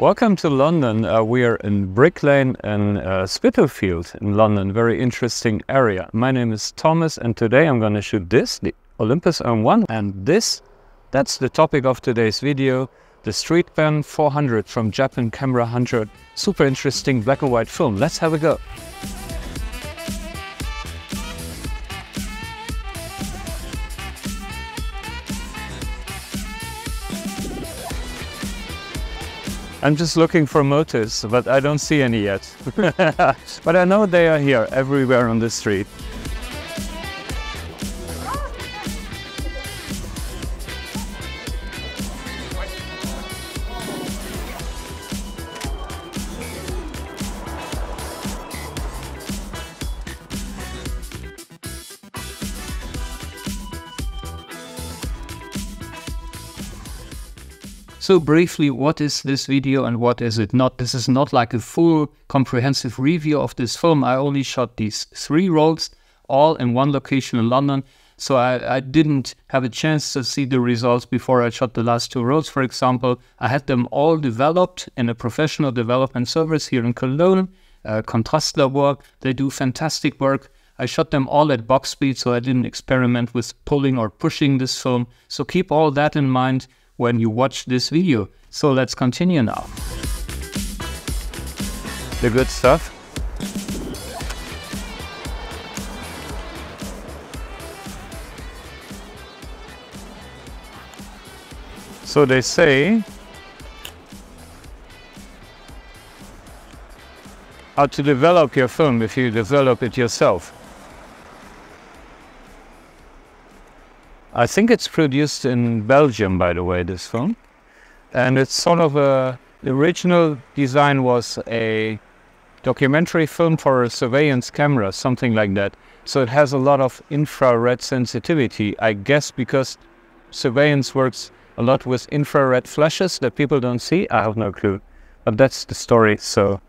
Welcome to London. We are in Brick Lane in Spitalfield in London. Very interesting area. My name is Thomas and today I'm going to shoot this, the Olympus OM-1. And that's the topic of today's video, the Streetpan 400 from Japan Camera 100. Super interesting black and white film. Let's have a go. I'm just looking for motives, but I don't see any yet. But I know they are here, everywhere on the street. So briefly, what is this video and what is it not? This is not like a full comprehensive review of this film. I only shot these 3 rolls, all in one location in London. So I didn't have a chance to see the results before I shot the last 2 rolls, for example. I had them all developed in a professional development service here in Cologne, Contrast Labor. They do fantastic work. I shot them all at box speed, so I didn't experiment with pulling or pushing this film. So keep all that in mind when you watch this video. So let's continue now. The good stuff. So they say how to develop your film if you develop it yourself. I think it's produced in Belgium, by the way, this film. And it's sort of the original design was a documentary film for a surveillance camera, something like that. So it has a lot of infrared sensitivity, I guess, because surveillance works a lot with infrared flashes that people don't see. I have no clue, but that's the story. So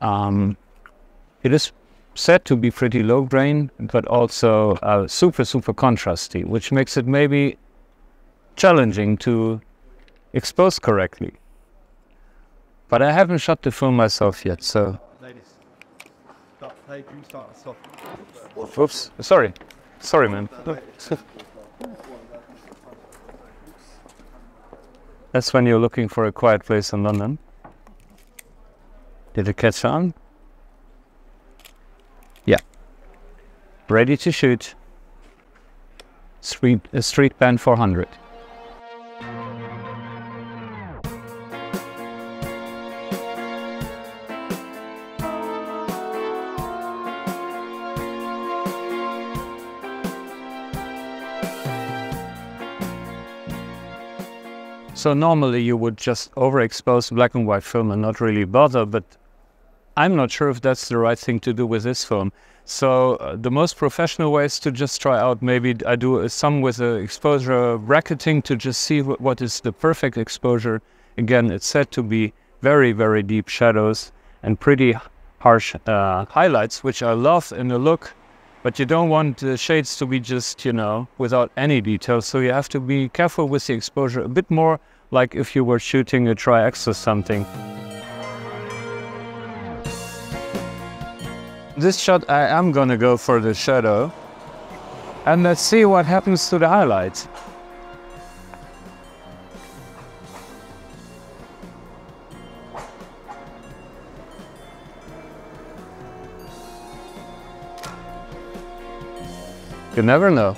it is said to be pretty low grain, but also super contrasty, which makes it maybe challenging to expose correctly. But I haven't shot the film myself yet, so... Ladies, start us off. Oops, sorry man. That's when you're looking for a quiet place in London. Did it catch on? Yeah. Ready to shoot. Streetpan 400. So normally you would just overexpose black and white film and not really bother, but I'm not sure if that's the right thing to do with this film. So the most professional way is to just try out, maybe I do some with exposure bracketing to just see what is the perfect exposure. Again, it's said to be very deep shadows and pretty harsh highlights, which I love in the look, but you don't want the shades to be just, you know, without any details. So you have to be careful with the exposure, a bit more like if you were shooting a tri-X or something. This shot I am gonna go for the shadow, and let's see what happens to the highlights. You never know.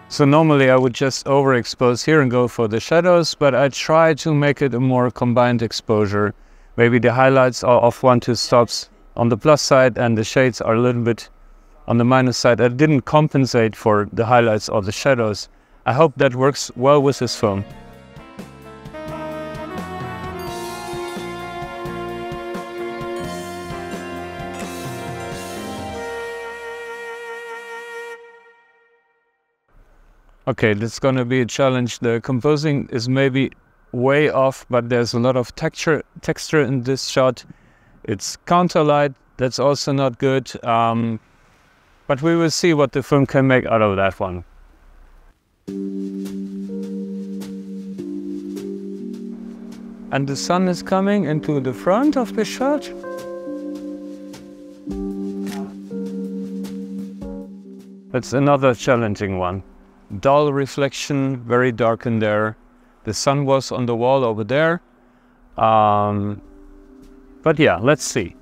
So normally I would just overexpose here and go for the shadows, but I try to make it a more combined exposure. Maybe the highlights are off 1-2 stops on the plus side and the shades are a little bit on the minus side. I didn't compensate for the highlights or the shadows. I hope that works well with this film. Okay, that's gonna be a challenge. The composing is maybe way off, but there's a lot of texture in this shot. It's counterlight, that's also not good. But we will see what the film can make out of that one. And the sun is coming into the front of the shot. That's another challenging one. Dull reflection, very dark in there. The sun was on the wall over there. But yeah, let's see.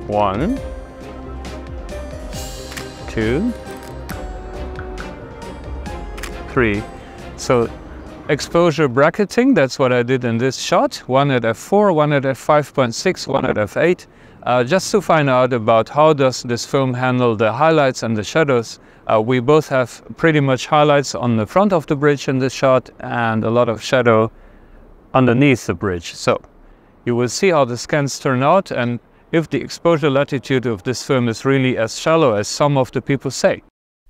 One, two, three. So exposure bracketing, that's what I did in this shot. One at f4, one at f5.6, one at f8. Just to find out about how does this film handle the highlights and the shadows. We both have pretty much highlights on the front of the bridge in this shot and a lot of shadow underneath the bridge. So you will see how the scans turn out and if the exposure latitude of this film is really as shallow as some of the people say.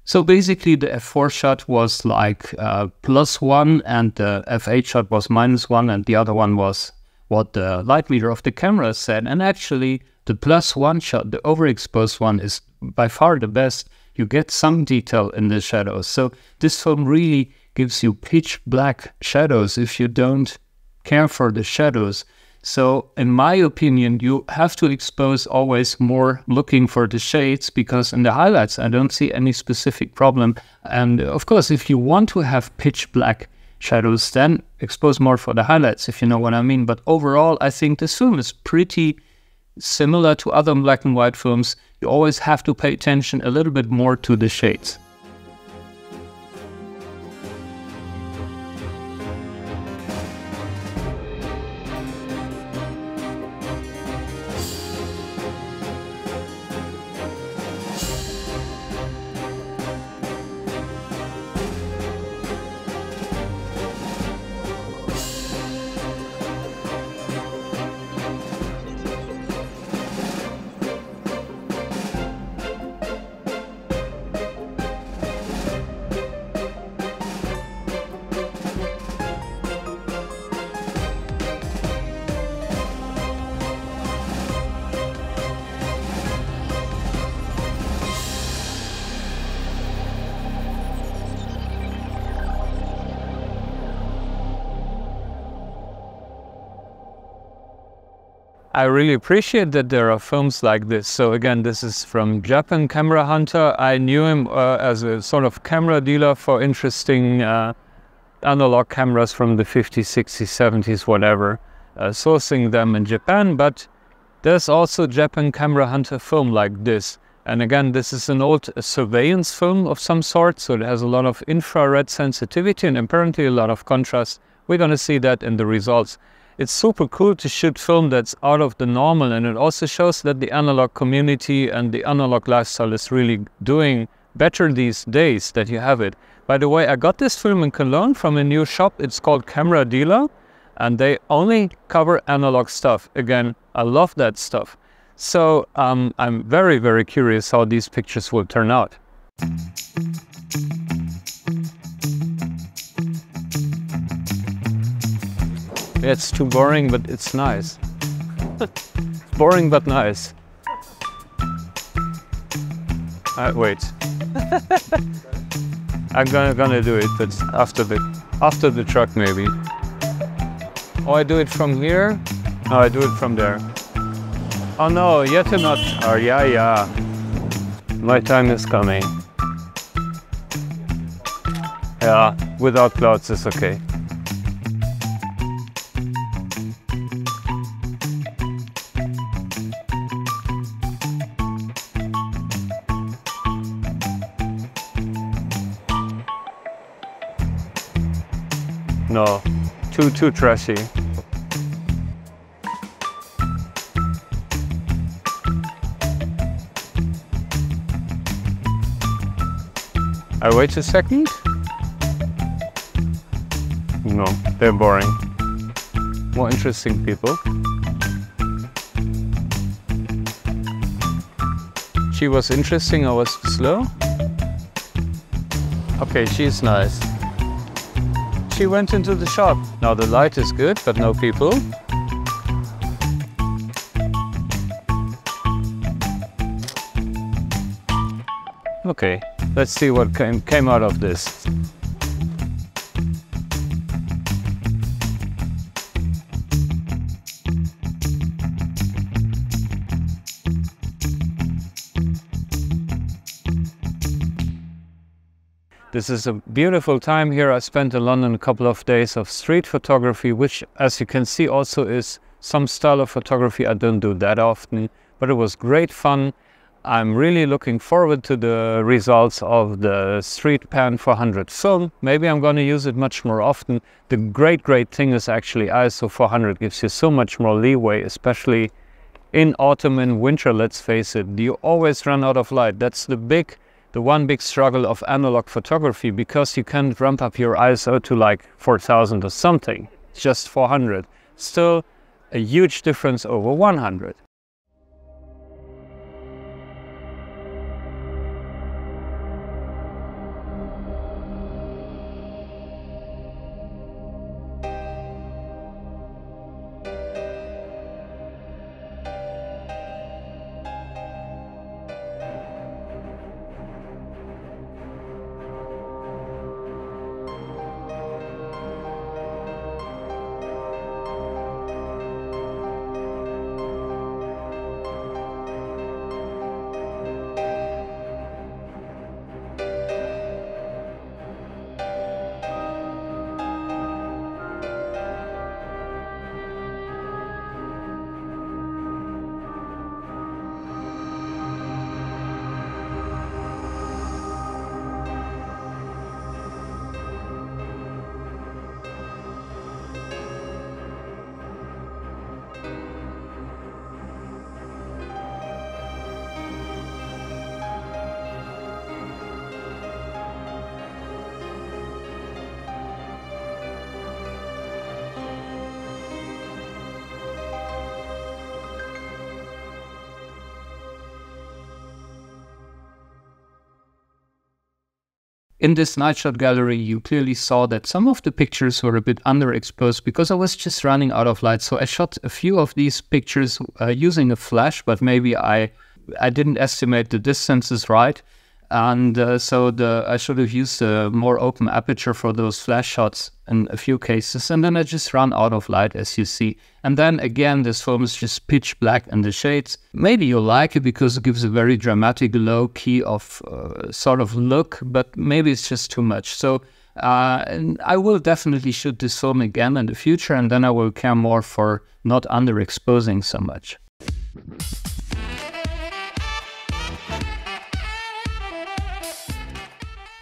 So basically the f4 shot was like +1 and the f8 shot was -1 and the other one was what the light meter of the camera said. And actually the +1 shot, the overexposed one, is by far the best. You get some detail in the shadows. So this film really gives you pitch black shadows if you don't care for the shadows. So in my opinion, you have to expose always more looking for the shades, because in the highlights I don't see any specific problem. And of course, if you want to have pitch black shadows, then expose more for the highlights, if you know what I mean. But overall, I think this film is pretty similar to other black and white films. You always have to pay attention a little bit more to the shades. I really appreciate that there are films like this. So again, this is from Japan Camera Hunter. I knew him as a sort of camera dealer for interesting analog cameras from the 50s, 60s, 70s, whatever, sourcing them in Japan. But there's also Japan Camera Hunter film like this. And again, this is an old surveillance film of some sort. So it has a lot of infrared sensitivity and apparently a lot of contrast. We're going to see that in the results. It's super cool to shoot film that's out of the normal, and it also shows that the analog community and the analog lifestyle is really doing better these days that you have it. By the way, I got this film in Cologne from a new shop. It's called Camera Dealer, and they only cover analog stuff. Again, I love that stuff. So I'm very, very curious how these pictures will turn out. Yeah, it's too boring, but it's nice. Boring, but nice. Wait. I'm gonna do it, but after the truck maybe. Oh, I do it from here? No, I do it from there. Oh no, yet another. Oh yeah. My time is coming. Yeah, without clouds it's okay. No, too trashy. I wait a second. No, they're boring. More interesting people. She was interesting, I was slow. Okay, she's nice. She went into the shop. Now the light is good, but no people. Okay, let's see what came out of this. This is a beautiful time here. I spent in London a couple of days of street photography, which, as you can see, also is some style of photography I don't do that often, but it was great fun. I'm really looking forward to the results of the Streetpan 400 film. Maybe I'm going to use it much more often. The great thing is actually ISO 400 gives you so much more leeway, especially in autumn and winter, let's face it. You always run out of light. That's the one big struggle of analog photography, because you can't ramp up your ISO to like 4000 or something. It's just 400. Still a huge difference over 100. In this night shot gallery, you clearly saw that some of the pictures were a bit underexposed because I was just running out of light. So I shot a few of these pictures using a flash, but maybe I didn't estimate the distances right. And so I should have used a more open aperture for those flash shots in a few cases. And then I just ran out of light, as you see. And then again, this film is just pitch black in the shades. Maybe you'll like it because it gives a very dramatic low key of sort of look, but maybe it's just too much. So and I will definitely shoot this film again in the future, and then I will care more for not underexposing so much.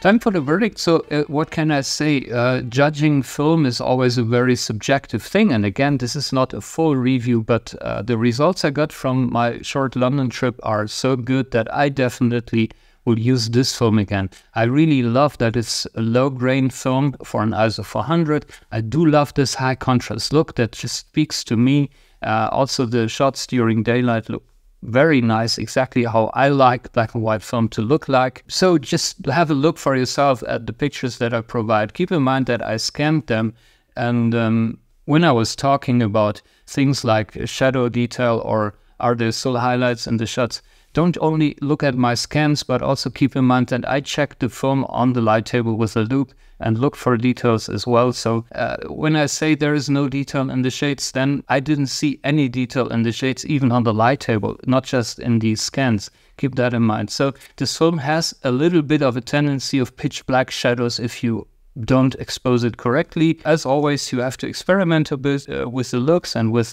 Time for the verdict. So what can I say? Judging film is always a very subjective thing. And again, this is not a full review, but the results I got from my short London trip are so good that I definitely will use this film again. I really love that it's a low grain film for an ISO 400. I do love this high contrast look that just speaks to me. Also the shots during daylight look very nice, exactly how I like black and white film to look like. So just have a look for yourself at the pictures that I provide. Keep in mind that I scanned them, and when I was talking about things like shadow detail or are there still highlights in the shots, don't only look at my scans, but also keep in mind that I checked the film on the light table with a loupe and look for details as well. So when I say there is no detail in the shades, then I didn't see any detail in the shades, even on the light table, not just in these scans. Keep that in mind. So this film has a little bit of a tendency of pitch black shadows if you don't expose it correctly. As always, you have to experiment a bit with the looks and with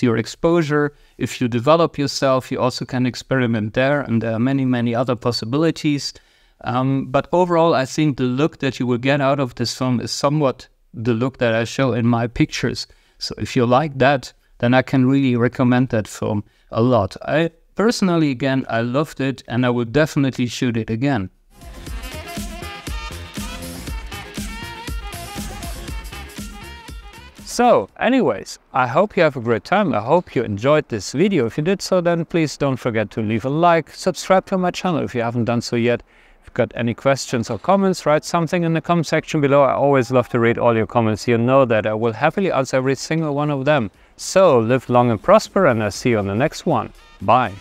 your exposure. If you develop yourself, you also can experiment there, and there are many other possibilities. But overall, I think the look that you will get out of this film is somewhat the look that I show in my pictures. So if you like that, then I can really recommend that film a lot. I personally, again, I loved it and I will definitely shoot it again. So anyways, I hope you have a great time. I hope you enjoyed this video. If you did so, then please don't forget to leave a like, subscribe to my channel if you haven't done so yet. If you've got any questions or comments, write something in the comment section below. I always love to read all your comments. You know that I will happily answer every single one of them. So live long and prosper, and I'll see you on the next one. Bye.